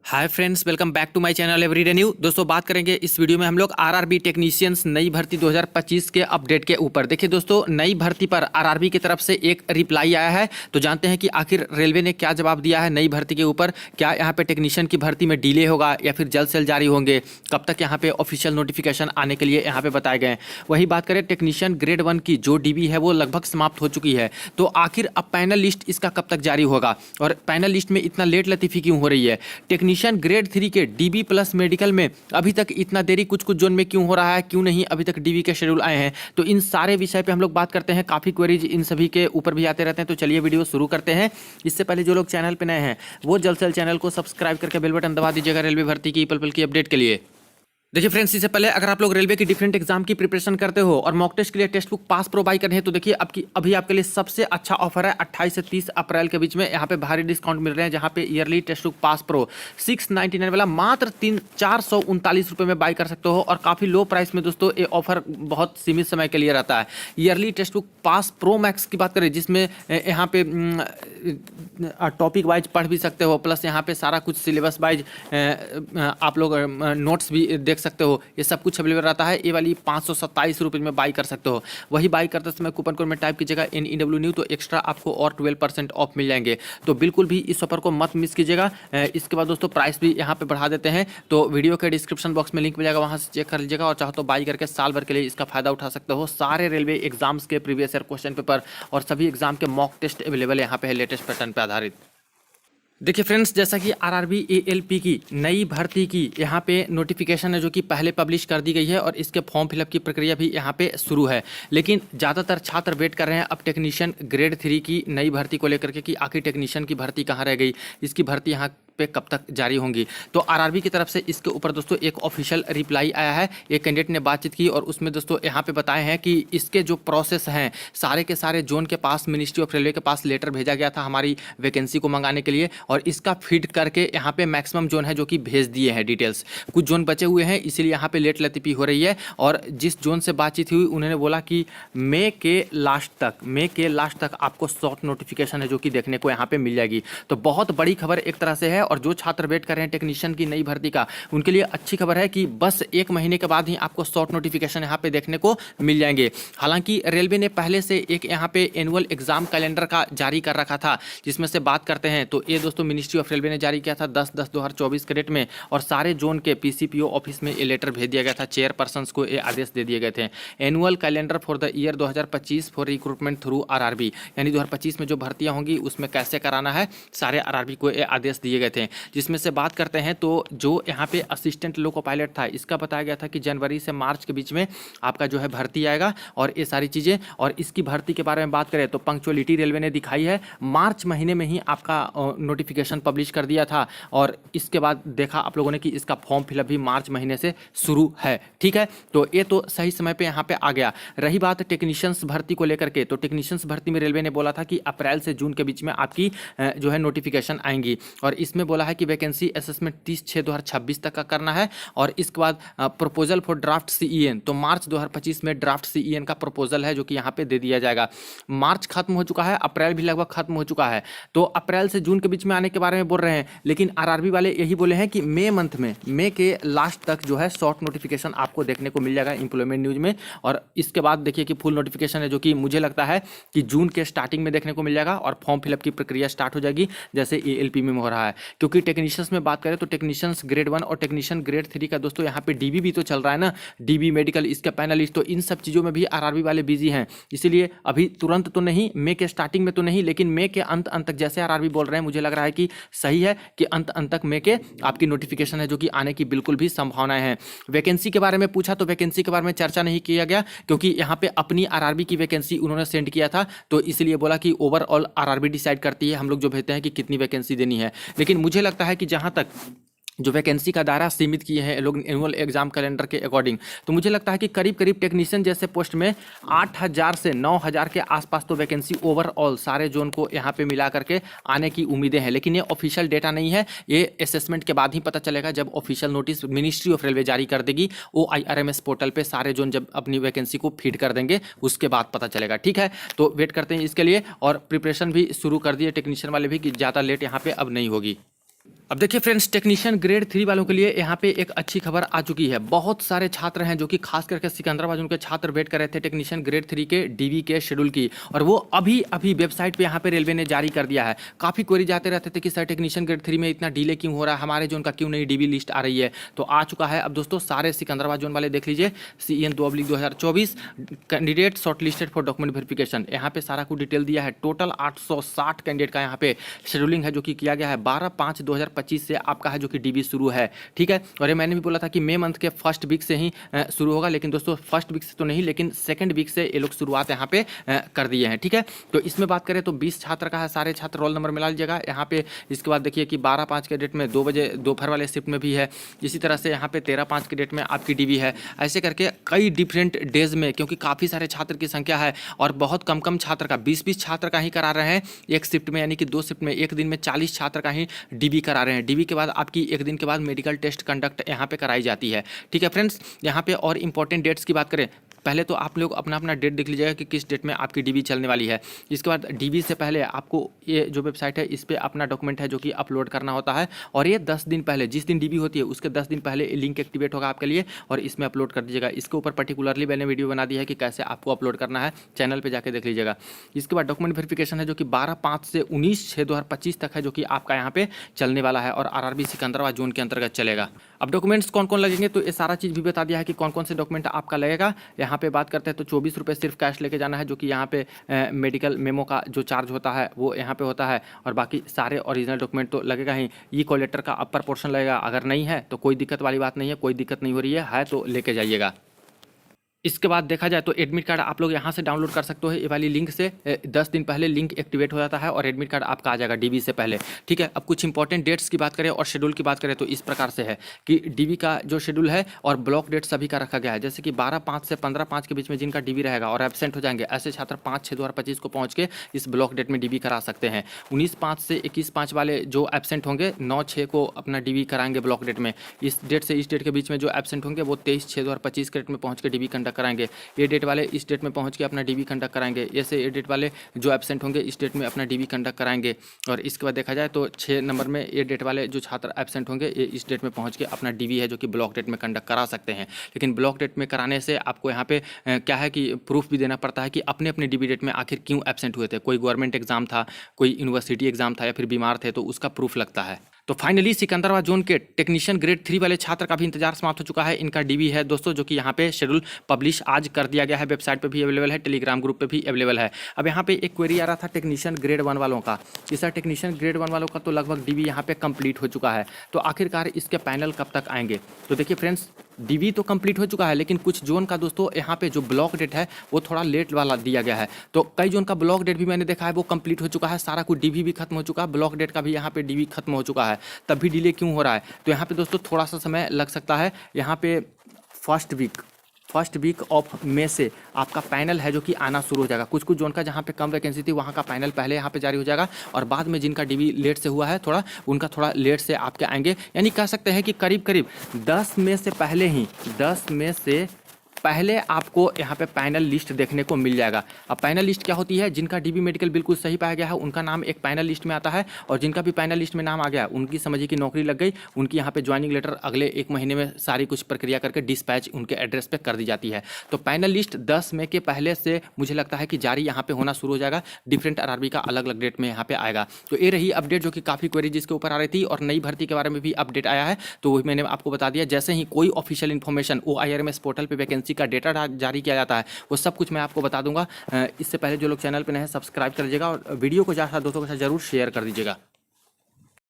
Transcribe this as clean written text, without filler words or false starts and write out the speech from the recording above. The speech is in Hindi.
Hi friends, welcome back to my channel everyday new. दोस्तों, बात करेंगे इस वीडियो में हम लोग आरआरबी टेक्नीशियंस नई भर्ती 2025 के अपडेट के ऊपर। देखिए दोस्तों, नई भर्ती पर आरआरबी की तरफ से एक रिप्लाई आया है, तो जानते हैं कि आखिर रेलवे ने क्या जवाब दिया है नई भर्ती के ऊपर। क्या यहाँ पे टेक्नीशियन की भर्ती में डिले होगा या फिर जल्द से जल्द जारी होंगे, कब तक यहाँ पे ऑफिशियल नोटिफिकेशन आने के लिए यहाँ पे बताए गए हैं। वही बात करें टेक्नीशियन ग्रेड 1 की जो डीबी है वो लगभग समाप्त हो चुकी है, तो आखिर अब पैनल लिस्ट इसका कब तक जारी होगा और पैनल लिस्ट में इतना लेट लतीफी क्यों हो रही है। टेक्नीशियन ग्रेड 3 के डीबी प्लस मेडिकल में अभी तक इतना देरी कुछ कुछ जोन में क्यों हो रहा है, क्यों नहीं अभी तक डीबी के शेड्यूल आए हैं, तो इन सारे विषय पे हम लोग बात करते हैं। काफ़ी क्वेरीज इन सभी के ऊपर भी आते रहते हैं, तो चलिए वीडियो शुरू करते हैं। इससे पहले जो लोग चैनल पे नए हैं वो जल्द से जल्द चैनल को सब्सक्राइब करके बेल बटन दबा दीजिएगा रेलवे भर्ती की पल पल की अपडेट के लिए। देखिए फ्रेंड्स, इससे पहले अगर आप लोग रेलवे की डिफरेंट एग्जाम की प्रिपरेशन करते हो और मॉक टेस्ट के लिए text book pass pro by करनी है, तो देखिए अभी आपके लिए सबसे अच्छा ऑफर है 28 से 30 अप्रैल के बीच में। यहाँ पे भारी डिस्काउंट मिल रहे हैं, जहाँ पे yearly text book pass pro 699 वाला मात्र 439 रुपये में बाई कर सकते हो, और काफ़ी लो प्राइस में दोस्तों ये ऑफर बहुत सीमित समय के लिए रहता है। Yearly text book pass pro max की बात करें, जिसमें यहाँ पे टॉपिक वाइज पढ़ भी सकते हो, प्लस यहाँ पे सारा कुछ सिलेबस वाइज आप लोग नोट्स भी देख सकते हो, ये सब कुछ अवेलेबल रहता है। ये वाली 527 रुपये में बाई कर सकते हो। वही बाई करते समय कूपन कोड में टाइप कीजिएगा NEW न्यू, तो एक्स्ट्रा आपको और 12% ऑफ मिल जाएंगे। तो बिल्कुल भी इस ऑफर को मत मिस कीजिएगा। इसके बाद दोस्तों प्राइस भी यहाँ पे बढ़ा देते हैं, तो वीडियो के डिस्क्रिप्शन बॉक्स में लिंक मिल जाएगा, वहाँ से चेक कर लीजिएगा, और चाहो तो बाई करके साल भर के लिए इसका फायदा उठा सकते हो। सारे रेलवे एग्जाम्स के प्रीवियस ईयर क्वेश्चन पेपर और सभी एग्जाम के मॉक टेस्ट अवेलेबल यहाँ पे है, लेटेस्ट पैटर्न पर आधारित। देखिए फ्रेंड्स, जैसा कि आरआरबी एएलपी की नई भर्ती की यहाँ पे नोटिफिकेशन है जो कि पहले पब्लिश कर दी गई है, और इसके फॉर्म फिलअप की प्रक्रिया भी यहाँ पे शुरू है। लेकिन ज़्यादातर छात्र वेट कर रहे हैं अब टेक्नीशियन ग्रेड 3 की नई भर्ती को लेकर के कि आखिर टेक्नीशियन की भर्ती कहाँ रह गई, इसकी भर्ती यहाँ पे कब तक जारी होंगी। तो आरआरबी की तरफ से इसके ऊपर दोस्तों एक ऑफिशियल रिप्लाई आया है। एक कैंडिडेट ने बातचीत की और उसमें दोस्तों यहाँ पे बताए हैं कि इसके जो प्रोसेस हैं सारे के सारे जोन के पास, मिनिस्ट्री ऑफ रेलवे के पास लेटर भेजा गया था हमारी वैकेंसी को मंगाने के लिए, और इसका फीड करके यहाँ पे मैक्सिमम जोन है जो कि भेज दिए हैं डिटेल्स। कुछ जोन बचे हुए हैं, इसीलिए यहाँ पे लेट लतीफी हो रही है। और जिस जोन से बातचीत हुई उन्होंने बोला कि मई के लास्ट तक आपको शॉर्ट नोटिफिकेशन है जो कि देखने को यहाँ पे मिल जाएगी। तो बहुत बड़ी खबर एक तरह से है, और जो छात्र वेट कर रहे हैं टेक्नीशियन की नई भर्ती का उनके लिए अच्छी खबर है कि बस 1 महीने के बाद ही आपको शॉर्ट नोटिफिकेशन यहाँ पे देखने को मिल जाएंगे। हालांकि रेलवे ने पहले से एक यहाँ पे एनुअल एग्जाम कैलेंडर का जारी कर रखा था, जिसमें से बात करते हैं तो ये दोस्तों मिनिस्ट्री ऑफ रेलवे ने जारी किया था 10/10/2024 के डेट में, और सारे जोन के PCPO ऑफिस में ये लेटर भेज दिया गया था, चेयरपर्सन्स को ये आदेश दे दिए गए थे। Annual calendar for the year 2025 for recruitment through RRB, यानी 2025 में जो भर्तियां होंगी उसमें कैसे कराना है, सारे आरआरबी को ये आदेश दिए गए थे। जिसमें से बात करते हैं तो जो यहाँ पे असिस्टेंट लोको पायलट था, इसका बताया गया था कि जनवरी से मार्च के बीच में आपका जो है भर्ती आएगा, और ये सारी चीज़ें। और इसकी भर्ती के बारे में बात करें तो पंक्चुअलिटी रेलवे ने दिखाई है, मार्च महीने में ही आपका नोटिफिकेशन पब्लिश कर दिया था, और इसके बाद देखा आप लोगों ने कि इसका फॉर्म फिलअप भी मार्च महीने से शुरू है। ठीक है, तो ये तो सही समय पे यहाँ पे आ गया। रही बात टेक्नीशियंस भर्ती को लेकर के, तो टेक्नीशियंस भर्ती में रेलवे ने बोला था कि अप्रैल से जून के बीच में आपकी जो है नोटिफिकेशन आएंगी, और इसमें बोला है कि वैकेंसी असेसमेंट 30/6/2026 तक का करना है, और इसके बाद प्रपोजल फॉर ड्राफ्ट CEN, तो मार्च 2025 में ड्राफ्ट CEN का प्रपोजल है जो कि यहाँ पे दे दिया जाएगा। मार्च खत्म हो चुका है, अप्रैल भी लगभग खत्म हो चुका है, तो अप्रैल से जून के बीच में आने के बारे में बोल रहे हैं। लेकिन आरआरबी वाले यही बोले हैं कि मई के लास्ट तक जो है शॉर्ट नोटिफिकेशन आपको देखने को मिल जाएगा एम्प्लॉयमेंट न्यूज में, और इसके बाद देखिए कि फुल नोटिफिकेशन है जो कि मुझे लगता है कि जून के स्टार्टिंग में देखने को मिल जाएगा, और फॉर्म फिलअप की प्रक्रिया स्टार्ट हो जाएगी जैसे ALP में हो रहा है। क्योंकि टेक्नीशियंस में बात करें तो टेक्नीशियंस ग्रेड 1 और टेक्नीशियन ग्रेड 3 का दोस्तों यहाँ पे DB भी तो चल रहा है ना, DB मेडिकल, इसका पैनलिस्ट, तो इन सब चीज़ों में भी आरआरबी वाले बिजी हैं। इसीलिए अभी तुरंत तो नहीं, मई के स्टार्टिंग में तो नहीं, लेकिन मई के अंत तक जैसे आरआरबी बोल रहे हैं, मुझे लग रहा है कि सही है कि अंत तक मई के आपकी नोटिफिकेशन है जो कि आने की बिल्कुल भी संभावनाएं हैं। वैकेंसी के बारे में पूछा तो वैकेंसी के बारे में चर्चा नहीं किया गया, क्योंकि यहाँ पे अपनी आरआरबी की वैकेंसी उन्होंने सेंड किया था, तो इसलिए बोला कि ओवरऑल आरआरबी डिसाइड करती है, हम लोग जो भेजते हैं कि कितनी वैकेंसी देनी है। लेकिन मुझे लगता है कि जहाँ तक जो वैकेंसी का दायरा सीमित किए हैं लोग एनुअल एग्जाम कैलेंडर के अकॉर्डिंग, तो मुझे लगता है कि करीब करीब टेक्नीशियन जैसे पोस्ट में 8,000 से 9,000 के आसपास तो वैकेंसी ओवरऑल सारे जोन को यहाँ पे मिला करके आने की उम्मीदें हैं। लेकिन ये ऑफिशियल डेटा नहीं है, ये असेसमेंट के बाद ही पता चलेगा, जब official notice ministry of railway जारी कर देगी। OIRMS पोर्टल पर सारे जोन जब अपनी वैकेंसी को फीड कर देंगे उसके बाद पता चलेगा। ठीक है, तो वेट करते हैं इसके लिए, और प्रिपरेशन भी शुरू कर दिए टेक्नीशियन वाले भी कि ज़्यादा लेट यहाँ पर अब नहीं होगी। अब देखिए फ्रेंड्स, टेक्नीशियन ग्रेड 3 वालों के लिए यहाँ पे एक अच्छी खबर आ चुकी है। बहुत सारे छात्र हैं जो कि खास करके सिकंदराबाद उनके छात्र वेट कर रहे थे टेक्नीशियन ग्रेड 3 के डीबी के शेड्यूल की, और वो अभी अभी वेबसाइट पे यहाँ पे रेलवे ने जारी कर दिया है। काफ़ी क्वेरी जाते रहते थे कि सर टेक्नीशियन ग्रेड 3 में इतना डिले क्यों हो रहा है, हमारे जोन का क्यों नहीं डीबी लिस्ट आ रही है। तो आ चुका है अब दोस्तों, सारे सिकंदराबाद जोन वाले देख लीजिए, CEN 2/2024 candidate short listed for document verification, यहाँ पे सारा कुछ डिटेल दिया है। टोटल 860 कैंडिडेट का यहाँ पे शेड्यूलिंग है जो कि किया गया है। 12/5/2025 से आपका जो कि डीबी शुरू है, ठीक है। और ये मैंने भी बोला था कि मई मंथ के फर्स्ट वीक से ही शुरू होगा, लेकिन दोस्तों फर्स्ट वीक से तो नहीं, लेकिन सेकंड वीक से ये लोग शुरुआत यहाँ पे कर दिए हैं, ठीक है। तो इसमें बात करें तो 20 छात्र का है, सारे छात्र रोल नंबर मिला लीजिएगा यहाँ पे। इसके बाद देखिए कि 12/5 के डेट में 2 बजे दोपहर वाले शिफ्ट में भी है। इसी तरह से यहाँ पे 13/5 के डेट में आपकी डीबी है। ऐसे करके कई डिफरेंट डेज में, क्योंकि काफ़ी सारे छात्र की संख्या है और बहुत कम कम छात्र का 20-20 छात्र का ही करा रहे हैं एक शिफ्ट में, यानी कि 2 शिफ्ट में एक दिन में 40 छात्र का ही डीबी करा रहे हैं। डीबी के बाद आपकी एक दिन के बाद मेडिकल टेस्ट कंडक्ट यहाँ पे कराई जाती है, ठीक है फ्रेंड्स। यहाँ पे और इंपॉर्टेंट डेट्स की बात करें, पहले तो आप लोग अपना अपना डेट देख लीजिएगा कि किस डेट में आपकी डीबी चलने वाली है। इसके बाद डीबी से पहले आपको ये जो वेबसाइट है इस पर अपना डॉक्यूमेंट है जो कि अपलोड करना होता है, और ये 10 दिन पहले, जिस दिन डीबी होती है उसके 10 दिन पहले लिंक एक्टिवेट होगा आपके लिए, और इसमें अपलोड कर दीजिएगा। इसके ऊपर पर्टिकुलरली मैंने वीडियो बना दी है कि कैसे आपको अपलोड करना है, चैनल पर जाकर देख लीजिएगा। इसके बाद डॉक्यूमेंट वेरिफिकेशन है जो कि 12/5 से 19/6/2025 तक है, जो कि आपका यहाँ पे चलने वाला है और आरआरबी सिकंदराबाद जोन के अंतर्गत चलेगा। अब डॉक्यूमेंट्स कौन कौन लगेंगे तो ये सारा चीज़ भी बता दिया है कि कौन कौन से डॉक्यूमेंट आपका लगेगा। यहाँ पे बात करते हैं तो 24 रुपये सिर्फ कैश लेके जाना है, जो कि यहाँ पे मेडिकल मेमो का जो चार्ज होता है वो यहाँ पे होता है, और बाकी सारे ओरिजिनल डॉक्यूमेंट तो लगेगा ही। ई कॉल लेटर का अपर पोर्शन लगेगा, अगर नहीं है तो कोई दिक्कत वाली बात नहीं है, कोई दिक्कत नहीं हो रही है तो लेके जाइएगा। इसके बाद देखा जाए तो एडमिट कार्ड आप लोग यहाँ से डाउनलोड कर सकते हो, ये वाली लिंक से 10 दिन पहले लिंक एक्टिवेट हो जाता है और एडमिट कार्ड आपका आ जाएगा डीबी से पहले, ठीक है। अब कुछ इंपॉर्टेंट डेट्स की बात करें और शेड्यूल की बात करें तो इस प्रकार से है कि डीबी का जो शेड्यूल है और ब्लॉक डेट सभी का रखा गया है। जैसे कि 12/5 से 15/5 के बीच में जिनका डीबी रहेगा और एब्सेंट हो जाएंगे, ऐसे छात्र 5/6/2025 को पहुँच के इस ब्लॉक डेट में डीबी करा सकते हैं। 19/5 से 21/5 वाले जो एब्सेंट होंगे 9/6 को अपना डीबी कराएंगे ब्लॉक डेट में। इस डेट से इस डेट के बीच में जो एब्सेंट होंगे वो 23/6/2025 के डेट में पहुँच के डीबी कंडक्ट कराएंगे। ये डेट वाले इस डेट में पहुंच के अपना डीबी कंडक्ट कराएंगे, ऐसे ये डेट वाले जो एब्सेंट होंगे इस डेट में अपना डीबी कंडक्ट कराएंगे। और इसके बाद देखा जाए तो 6 नंबर में ये डेट वाले जो छात्र एब्सेंट होंगे ये इस डेट में पहुंच के अपना डीबी है जो कि ब्लॉक डेट में कंडक्ट करा सकते हैं। लेकिन ब्लॉक डेट में कराने से आपको यहाँ पे क्या है कि प्रूफ भी देना पड़ता है कि अपने अपने डीबी डेट में आखिर क्यों एब्सेंट हुए थे। कोई गवर्नमेंट एग्जाम था, कोई यूनिवर्सिटी एग्जाम था, या फिर बीमार थे, तो उसका प्रूफ लगता है। तो फाइनली सिकंदराबाद जोन के टेक्नीशियन ग्रेड 3 वाले छात्र का भी इंतजार समाप्त हो चुका है। इनका डीबी है दोस्तों, जो कि यहाँ पे शेड्यूल पब्लिश आज कर दिया गया है, वेबसाइट पे भी अवेलेबल है, टेलीग्राम ग्रुप पे भी अवेलेबल है। अब यहाँ पे एक क्वेरी आ रहा था टेक्नीशियन ग्रेड 1 वालों का कि सर टेक्नीशियन ग्रेड 1 वालों का तो लगभग डीबी यहाँ पे कंप्लीट हो चुका है, तो आखिरकार इसके पैनल कब तक आएंगे। तो देखिए फ्रेंड्स, डीबी तो कंप्लीट हो चुका है, लेकिन कुछ जोन का दोस्तों यहाँ पे जो ब्लॉक डेट है वो थोड़ा लेट वाला दिया गया है। तो कई जोन का ब्लॉक डेट भी मैंने देखा है वो कंप्लीट हो चुका है, सारा कुछ डीबी भी खत्म हो चुका है, ब्लॉक डेट का भी यहाँ पे डीबी खत्म हो चुका है, तब भी डिले क्यों हो रहा है। तो यहाँ पे दोस्तों थोड़ा सा समय लग सकता है। यहाँ पे फर्स्ट वीक ऑफ मई से आपका पैनल है जो कि आना शुरू हो जाएगा। कुछ कुछ जोन का जहाँ पे कम वैकेंसी थी वहाँ का पैनल पहले यहाँ पे जारी हो जाएगा, और बाद में जिनका डीबी लेट से हुआ है थोड़ा, उनका थोड़ा लेट से आपके आएंगे। यानी कह सकते हैं कि करीब करीब 10 मई से पहले आपको यहाँ पे पैनल लिस्ट देखने को मिल जाएगा। अब पैनल लिस्ट क्या होती है, जिनका डीबी मेडिकल बिल्कुल सही पाया गया है उनका नाम एक पैनल लिस्ट में आता है, और जिनका भी पैनल लिस्ट में नाम आ गया उनकी समझिए कि नौकरी लग गई, उनकी यहाँ पे ज्वाइनिंग लेटर अगले 1 महीने में सारी कुछ प्रक्रिया करके डिस्पैच उनके एड्रेस पे कर दी जाती है। तो पैनल लिस्ट 10 मई के पहले से मुझे लगता है कि जारी यहाँ पे होना शुरू हो जाएगा। डिफरेंट आरआरबी का अलग अलग डेट में यहाँ पे आएगा। तो ये रही अपडेट जो कि काफ़ी क्वेरी जिसके ऊपर आ रही थी, और नई भर्ती के बारे में भी अपडेट आया है, तो वही मैंने आपको बता दिया। जैसे ही कोई ऑफिशियल इन्फॉर्मेशन OIRMS पोर्टल पर वैकेंसी का डेटा जारी किया जाता है वो सब कुछ मैं आपको बता दूंगा। इससे पहले जो लोग चैनल पे नए हैं सब्सक्राइब कर लीजिएगा, और वीडियो को ज़्यादा दोस्तों के साथ जरूर शेयर कर दीजिएगा।